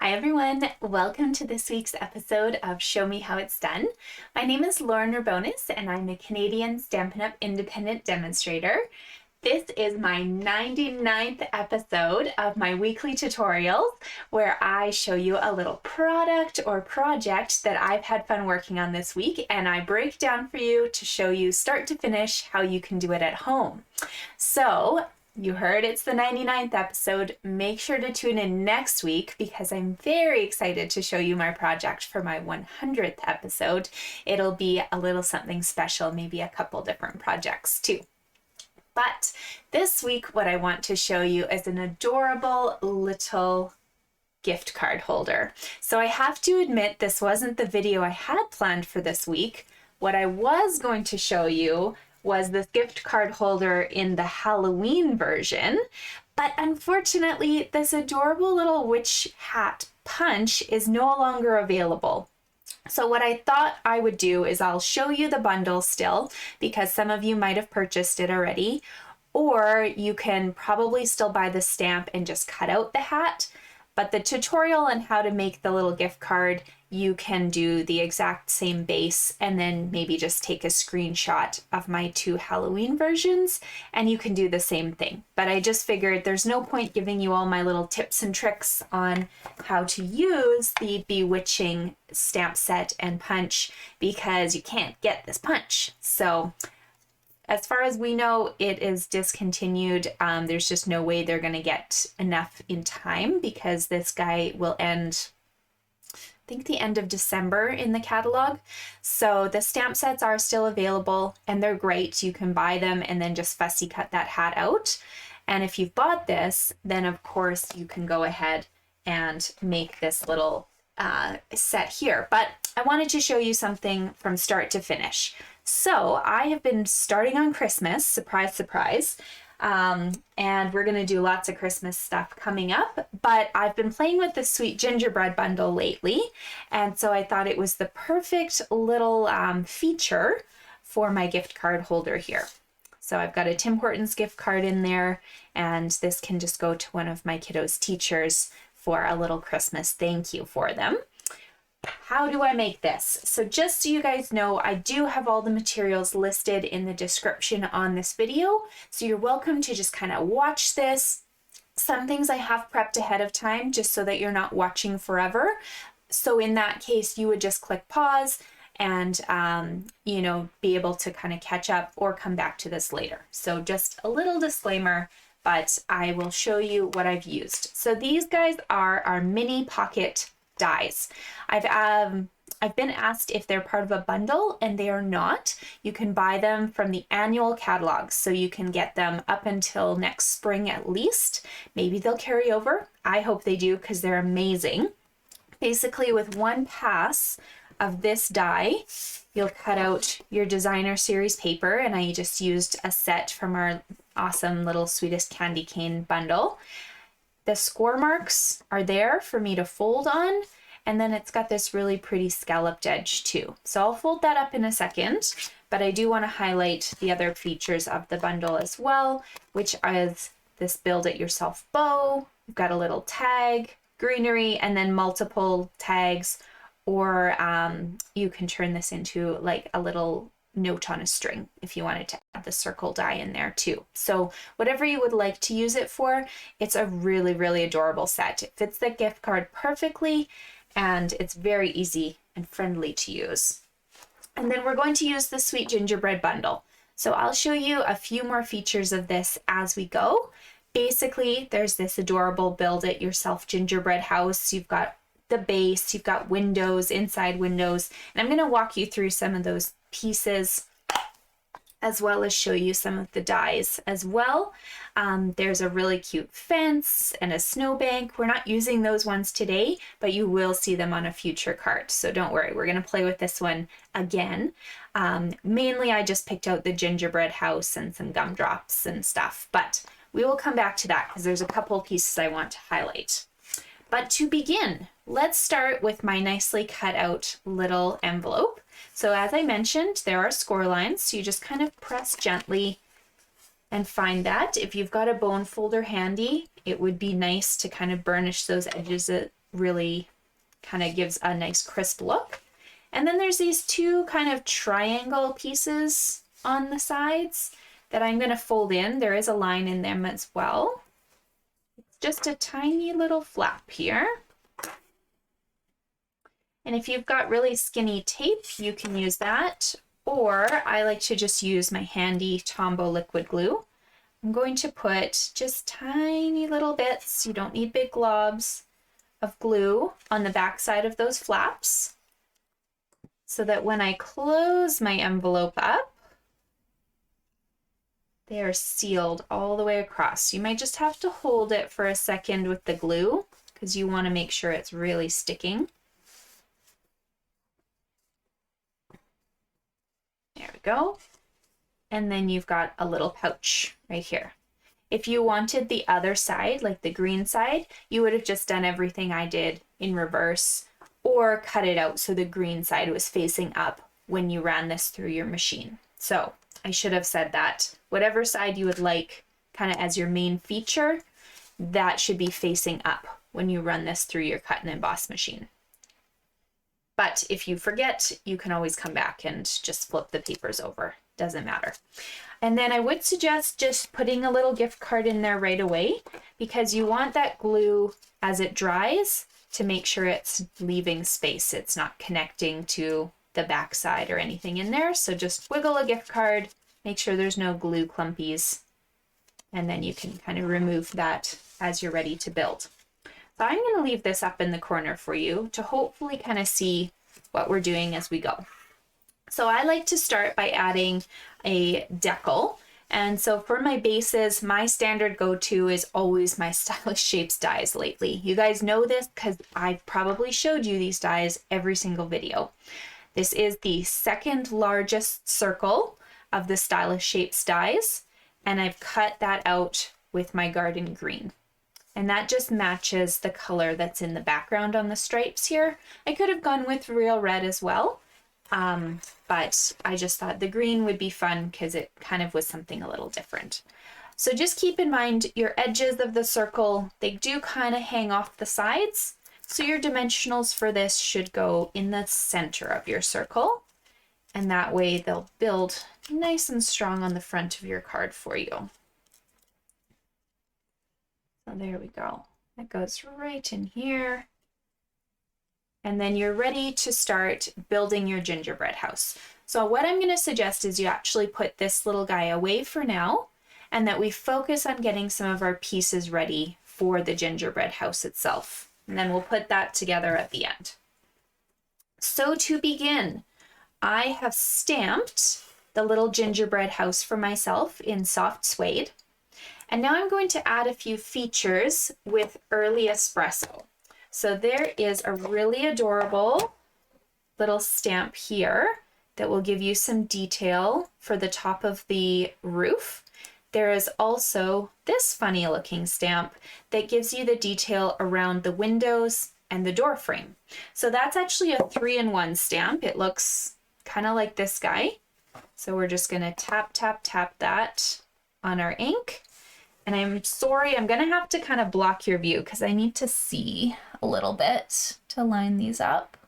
Hi everyone, welcome to this week's episode of Show Me How It's Done. My name is Lauren Rabonis and I'm a Canadian Stampin' Up! Independent demonstrator. This is my 99th episode of my weekly tutorials where I show you a little product or project that I've had fun working on this week, and I break down for you to show you start to finish how you can do it at home. So you heard it's the 99th episode. Make sure to tune in next week because I'm very excited to show you my project for my 100th episode. It'll be a little something special, maybe a couple different projects too. But this week, what I want to show you is an adorable little gift card holder. So I have to admit, this wasn't the video I had planned for this week. What I was going to show you was this gift card holder in the Halloween version, but unfortunately this adorable little witch hat punch is no longer available. So what I thought I would do is I'll show you the bundle still, because some of you might have purchased it already, or you can probably still buy the stamp and just cut out the hat. But the tutorial on how to make the little gift card, you can do the exact same base and then maybe just take a screenshot of my two Halloween versions and you can do the same thing. But I just figured there's no point giving you all my little tips and tricks on how to use the Bewitching stamp set and punch because you can't get this punch. So as far as we know, it is discontinued. There's just no way they're going to get enough in time because this guy will end, I think, the end of December in the catalog. So the stamp sets are still available and they're great. You can buy them and then just fussy cut that hat out. And if you've bought this, then of course you can go ahead and make this little set here. But I wanted to show you something from start to finish. So I have been starting on Christmas, surprise, surprise, and we're going to do lots of Christmas stuff coming up, but I've been playing with the Sweet Gingerbread bundle lately, and so I thought it was the perfect little feature for my gift card holder here. So I've got a Tim Hortons gift card in there, and this can just go to one of my kiddos' teachers for a little Christmas thank you for them. How do I make this? So just so you guys know, I do have all the materials listed in the description on this video. So you're welcome to just kind of watch this. Some things I have prepped ahead of time just so that you're not watching forever. So in that case, you would just click pause and, be able to kind of catch up or come back to this later. So just a little disclaimer, but I will show you what I've used. So these guys are our mini pocket dies. I've been asked if they're part of a bundle, and they are not. You can buy them from the annual catalog, so you can get them up until next spring at least. Maybe they'll carry over. I hope they do because they're amazing. Basically, with one pass of this die, you'll cut out your designer series paper, and I just used a set from our awesome little Sweetest candy cane bundle. The score marks are there for me to fold on, and then it's got this really pretty scalloped edge too. So I'll fold that up in a second, but I do want to highlight the other features of the bundle as well, which is this build it yourself bow. We've got a little tag, greenery, and then multiple tags, or you can turn this into like a little note on a string if you wanted to add the circle die in there too. So whatever you would like to use it for, it's a really, really adorable set. It fits the gift card perfectly and it's very easy and friendly to use. And then we're going to use the Sweet Gingerbread bundle. So I'll show you a few more features of this as we go. Basically, there's this adorable build it yourself gingerbread house. You've got the base, you've got windows, inside windows, and I'm going to walk you through some of those pieces as well as show you some of the dies as well. There's a really cute fence and a snowbank. We're not using those ones today, but you will see them on a future card. So don't worry, we're going to play with this one again. Mainly I just picked out the gingerbread house and some gumdrops and stuff, but we will come back to that because there's a couple pieces I want to highlight. But to begin, let's start with my nicely cut out little envelope. So as I mentioned, there are score lines, so you just kind of press gently and find that. If you've got a bone folder handy, it would be nice to kind of burnish those edges really kind of gives a nice crisp look. And then there's these two kind of triangle pieces on the sides that I'm going to fold in. There is a line in them as well. It's just a tiny little flap here. And if you've got really skinny tape, you can use that. Or I like to just use my handy Tombow liquid glue. I'm going to put just tiny little bits, you don't need big globs, of glue on the back side of those flaps, so that when I close my envelope up, they are sealed all the way across. You might just have to hold it for a second with the glue because you want to make sure it's really sticking. There we go. And then you've got a little pouch right here. If you wanted the other side, like the green side, you would have just done everything I did in reverse or cut it out so the green side was facing up when you ran this through your machine. So I should have said that. Whatever side you would like kind of as your main feature, that should be facing up when you run this through your cut and emboss machine. But if you forget, you can always come back and just flip the papers over. Doesn't matter. And then I would suggest just putting a little gift card in there right away, because you want that glue as it dries to make sure it's leaving space. It's not connecting to the back side or anything in there. So just wiggle a gift card, make sure there's no glue clumpies, and then you can kind of remove that as you're ready to build. So I'm going to leave this up in the corner for you to hopefully kind of see what we're doing as we go. So I like to start by adding a decal. And so for my bases, my standard go-to is always my Stylish Shapes dies lately. You guys know this because I've probably showed you these dies every single video. This is the second largest circle of the Stylish Shapes dies, and I've cut that out with my garden green. And that just matches the color that's in the background on the stripes here. I could have gone with real red as well, but I just thought the green would be fun because it kind of was something a little different. So just keep in mind your edges of the circle, they do kind of hang off the sides. So your dimensionals for this should go in the center of your circle. And that way they'll build nice and strong on the front of your card for you. So there we go. That goes right in here. And then you're ready to start building your gingerbread house. So what I'm going to suggest is you actually put this little guy away for now, and that we focus on getting some of our pieces ready for the gingerbread house itself. And then we'll put that together at the end. So to begin, I have stamped the little gingerbread house for myself in soft suede. And now I'm going to add a few features with early espresso. So there is a really adorable little stamp here that will give you some detail for the top of the roof. There is also this funny looking stamp that gives you the detail around the windows and the door frame. So that's actually a 3-in-1 stamp. It looks kind of like this guy. So we're just going to tap, tap, tap that on our ink. And I'm sorry, I'm going to have to kind of block your view because I need to see a little bit to line these up.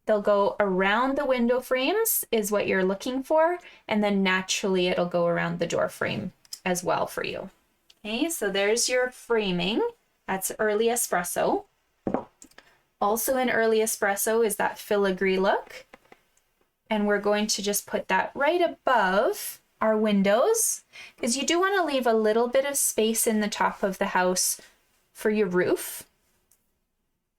They'll go around the window frames is what you're looking for. And then naturally it'll go around the door frame as well for you. Okay, so there's your framing. That's early espresso. Also in early espresso is that filigree look. And we're going to just put that right above our windows, because you do want to leave a little bit of space in the top of the house for your roof.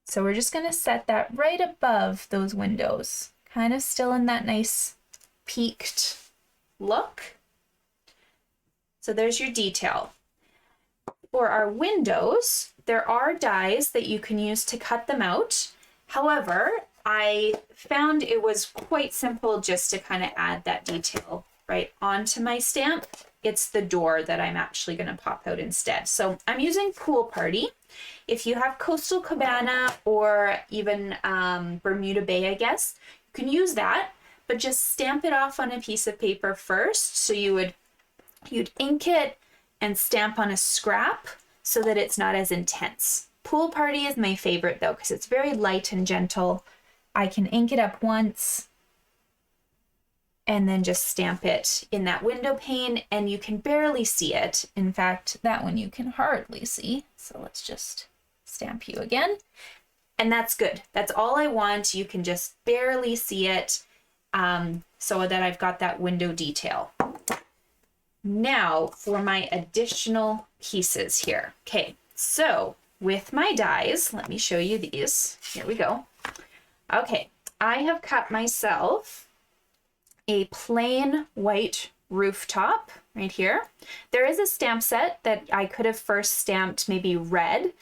So we're just going to set that right above those windows, kind of still in that nice peaked look. So there's your detail. For our windows, there are dies that you can use to cut them out. However, I found it was quite simple just to kind of add that detail right onto my stamp. It's the door that I'm actually going to pop out instead. So I'm using Pool Party. If you have Coastal Cabana or even Bermuda Bay, I guess, you can use that, but just stamp it off on a piece of paper first. So you'd ink it and stamp on a scrap so that it's not as intense. Pool Party is my favorite though, because it's very light and gentle. I can ink it up once and then just stamp it in that window pane, and you can barely see it. In fact, that one you can hardly see. So let's just stamp you again. And that's good. That's all I want. You can just barely see it, so that I've got that window detail. Now for my additional pieces here. Okay, so with my dies, let me show you these. Here we go. Okay, I have cut myself a plain white rooftop right here. There is a stamp set that I could have first stamped maybe red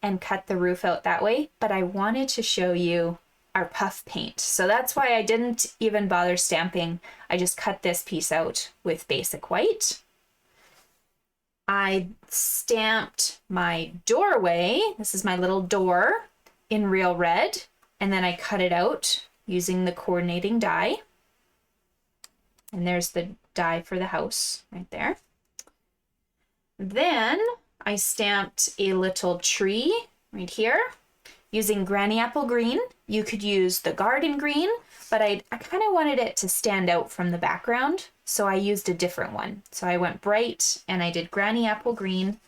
and cut the roof out that way, but I wanted to show you our puff paint. So that's why I didn't even bother stamping. I just cut this piece out with basic white. I stamped my doorway. This is my little door in real red, and then I cut it out using the coordinating die. And there's the die for the house right there. Then I stamped a little tree right here using granny apple green. You could use the garden green, but I kind of wanted it to stand out from the background, so I used a different one. So I went bright and I did granny apple green,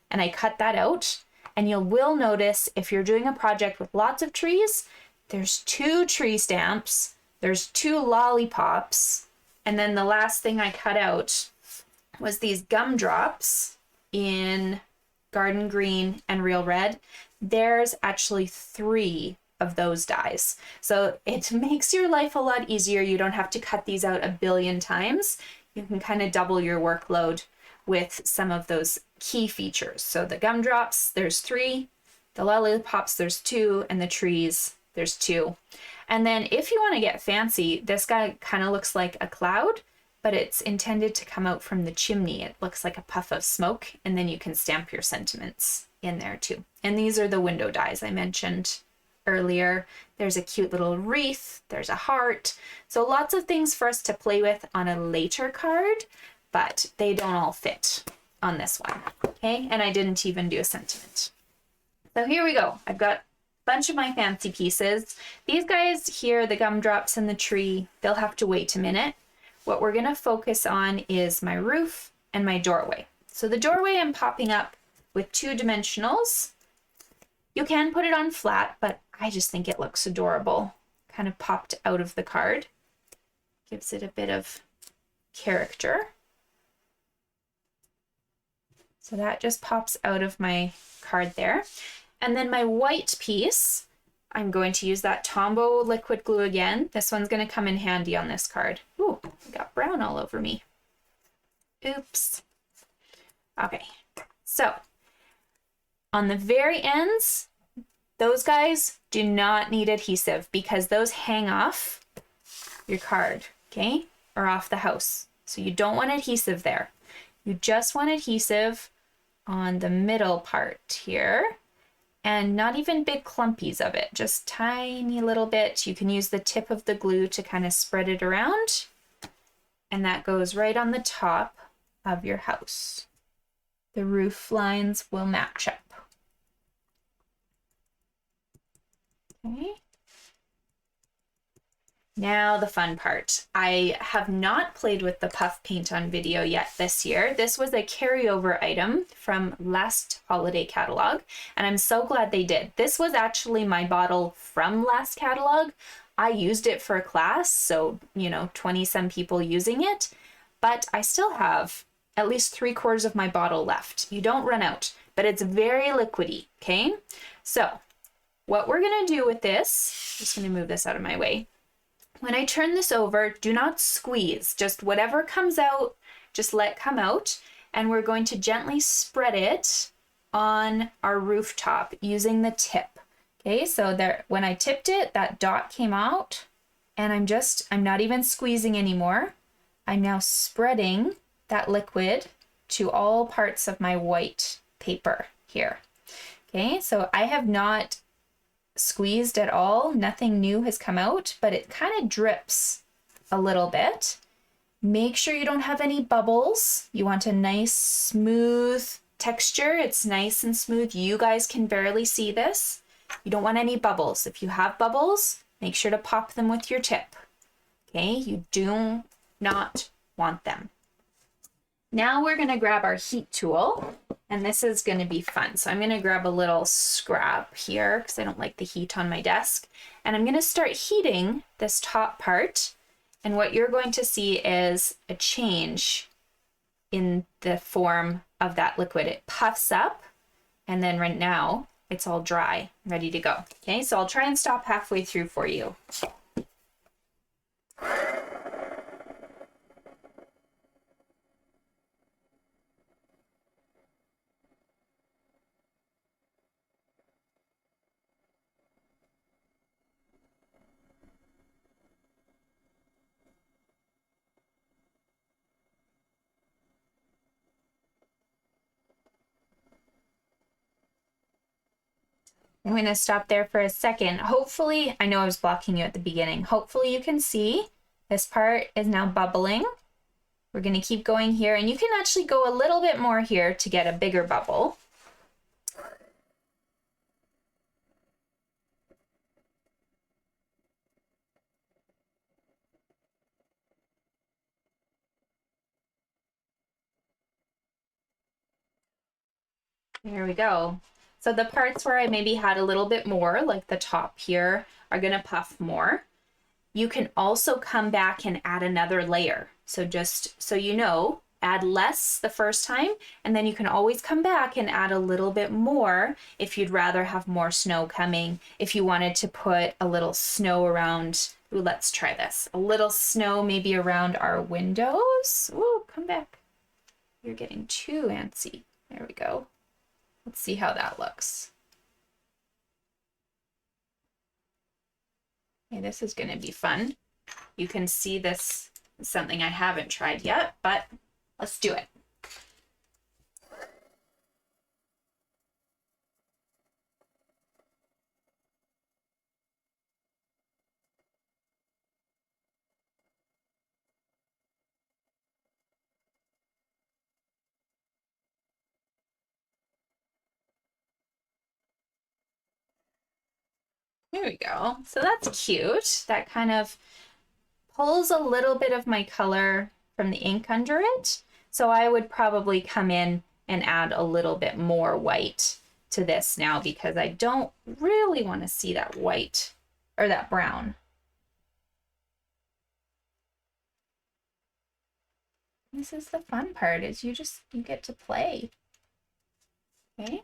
and I cut that out. And you will notice if you're doing a project with lots of trees, there's 2 tree stamps, there's 2 lollipops, and then the last thing I cut out was these gumdrops in garden green and real red. There's actually 3 of those dies. So it makes your life a lot easier. You don't have to cut these out a billion times. You can kind of double your workload with some of those key features. So the gumdrops, there's 3, the lollipops, there's 2, and the trees, there's 2. And then if you want to get fancy, this guy kind of looks like a cloud, but it's intended to come out from the chimney. It looks like a puff of smoke, and then you can stamp your sentiments in there too. And these are the window dies I mentioned earlier. There's a cute little wreath, there's a heart. So lots of things for us to play with on a later card, but they don't all fit on this one, okay? And I didn't even do a sentiment. So here we go. I've got bunch of my fancy pieces. These guys here, the gumdrops and the tree, they'll have to wait a minute. What we're gonna focus on is my roof and my doorway. So the doorway I'm popping up with 2 dimensionals. You can put it on flat, but I just think it looks adorable. Kind of popped out of the card. Gives it a bit of character. So that just pops out of my card there. And then my white piece, I'm going to use that Tombow liquid glue again. This one's going to come in handy on this card. Ooh, I got brown all over me. Oops. Okay, so on the very ends, those guys do not need adhesive because those hang off your card, okay, or off the house. So you don't want adhesive there. You just want adhesive on the middle part here. And not even big clumpies of it, just tiny little bit. You can use the tip of the glue to kind of spread it around. And that goes right on the top of your house. The roof lines will match up. Okay. Now the fun part. I have not played with the puff paint on video yet this year. This was a carryover item from last holiday catalog, and I'm so glad they did. This was actually my bottle from last catalog. I used it for a class, so 20 some people using it, but I still have at least 3/4 of my bottle left. You don't run out, but it's very liquidy, okay? So what we're gonna do with this, just gonna move this out of my way. When I turn this over, do not squeeze. Just whatever comes out, just let come out. And we're going to gently spread it on our rooftop using the tip. Okay, so there, when I tipped it, that dot came out, and I'm not even squeezing anymore. I'm now spreading that liquid to all parts of my white paper here. Okay, so I have not squeezed at all. Nothing new has come out, but it kind of drips a little bit. Make sure you don't have any bubbles. You want a nice, smooth texture. It's nice and smooth. You guys can barely see this. You don't want any bubbles. If you have bubbles, make sure to pop them with your tip. Okay, you do not want them. Now we're gonna grab our heat tool, and this is gonna be fun. So I'm gonna grab a little scrap here because I don't like the heat on my desk. And I'm gonna start heating this top part. And what you're going to see is a change in the form of that liquid. It puffs up, and then right now it's all dry, ready to go. Okay, so I'll try and stop halfway through for you. I'm going to stop there for a second. Hopefully, I know I was blocking you at the beginning. Hopefully you can see this part is now bubbling. We're going to keep going here, and you can actually go a little bit more here to get a bigger bubble. There we go. So the parts where I maybe had a little bit more, like the top here, are going to puff more. You can also come back and add another layer. So just so you know, add less the first time, and then you can always come back and add a little bit more if you'd rather have more snow coming. If you wanted to put a little snow around, ooh, let's try this. A little snow maybe around our windows. Ooh, come back. You're getting too antsy. There we go. Let's see how that looks. Okay, this is going to be fun. You can see this is something I haven't tried yet, but let's do it. Here we go. So that's cute. That kind of pulls a little bit of my color from the ink under it. So I would probably come in and add a little bit more white to this now because I don't really want to see that white or that brown. This is the fun part, is you get to play. Okay.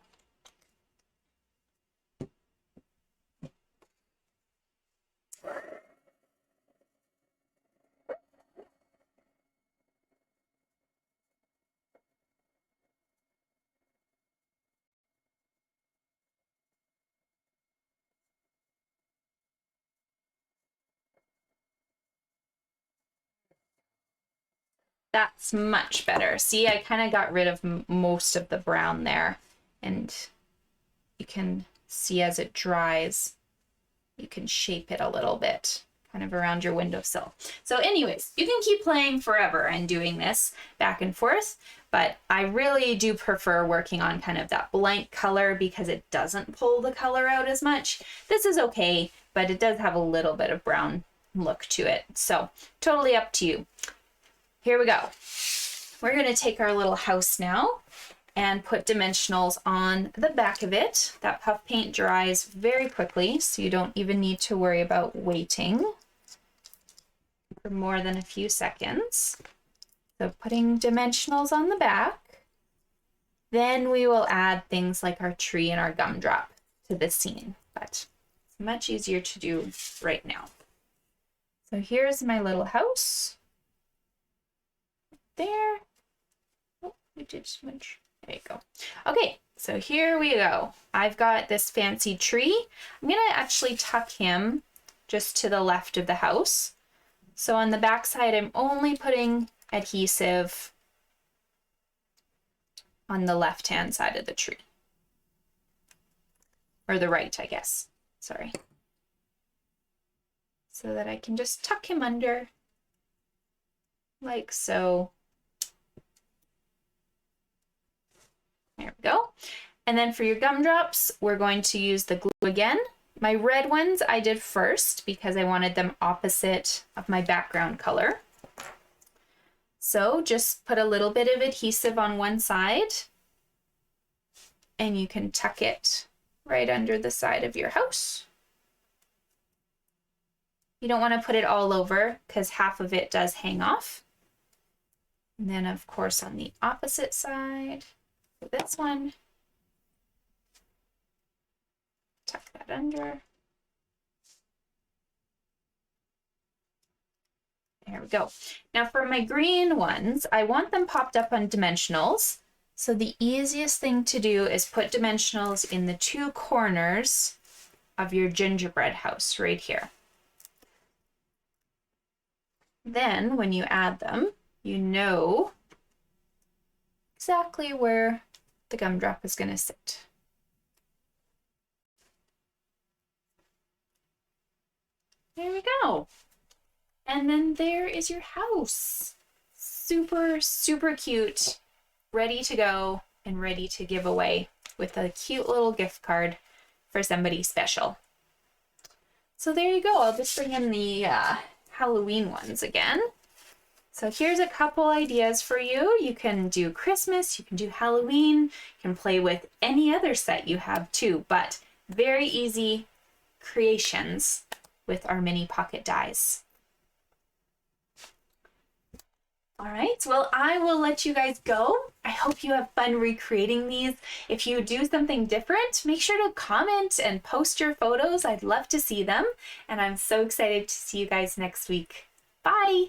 That's much better. See, I kind of got rid of most of the brown there, and you can see as it dries, you can shape it a little bit, kind of around your windowsill. So anyways, you can keep playing forever and doing this back and forth, but I really do prefer working on kind of that blank color because it doesn't pull the color out as much. This is okay, but it does have a little bit of brown look to it. So totally up to you. Here we go. We're going to take our little house now and put dimensionals on the back of it. That puff paint dries very quickly, so you don't even need to worry about waiting for more than a few seconds. So putting dimensionals on the back, then we will add things like our tree and our gumdrop to the scene, but it's much easier to do right now. So here's my little house. There. Oh, we did switch. There you go. Okay, so here we go. I've got this fancy tree. I'm gonna actually tuck him just to the left of the house. So on the back side, I'm only putting adhesive on the left-hand side of the tree. Or the right, I guess. Sorry. So that I can just tuck him under like so. There we go. And then for your gumdrops, we're going to use the glue again. My red ones I did first because I wanted them opposite of my background color. So just put a little bit of adhesive on one side and you can tuck it right under the side of your house. You don't want to put it all over because half of it does hang off. And then of course on the opposite side for this one, tuck that under. There we go. Now for my green ones, I want them popped up on dimensionals. So the easiest thing to do is put dimensionals in the two corners of your gingerbread house right here. Then when you add them, you know exactly where the gumdrop is going to sit. There we go. And then there is your house. Super, super cute, ready to go and ready to give away with a cute little gift card for somebody special. So there you go. I'll just bring in the Halloween ones again. So here's a couple ideas for you. You can do Christmas, you can do Halloween, you can play with any other set you have too, but very easy creations with our mini pocket dies. All right, well, I will let you guys go. I hope you have fun recreating these. If you do something different, make sure to comment and post your photos. I'd love to see them. And I'm so excited to see you guys next week. Bye.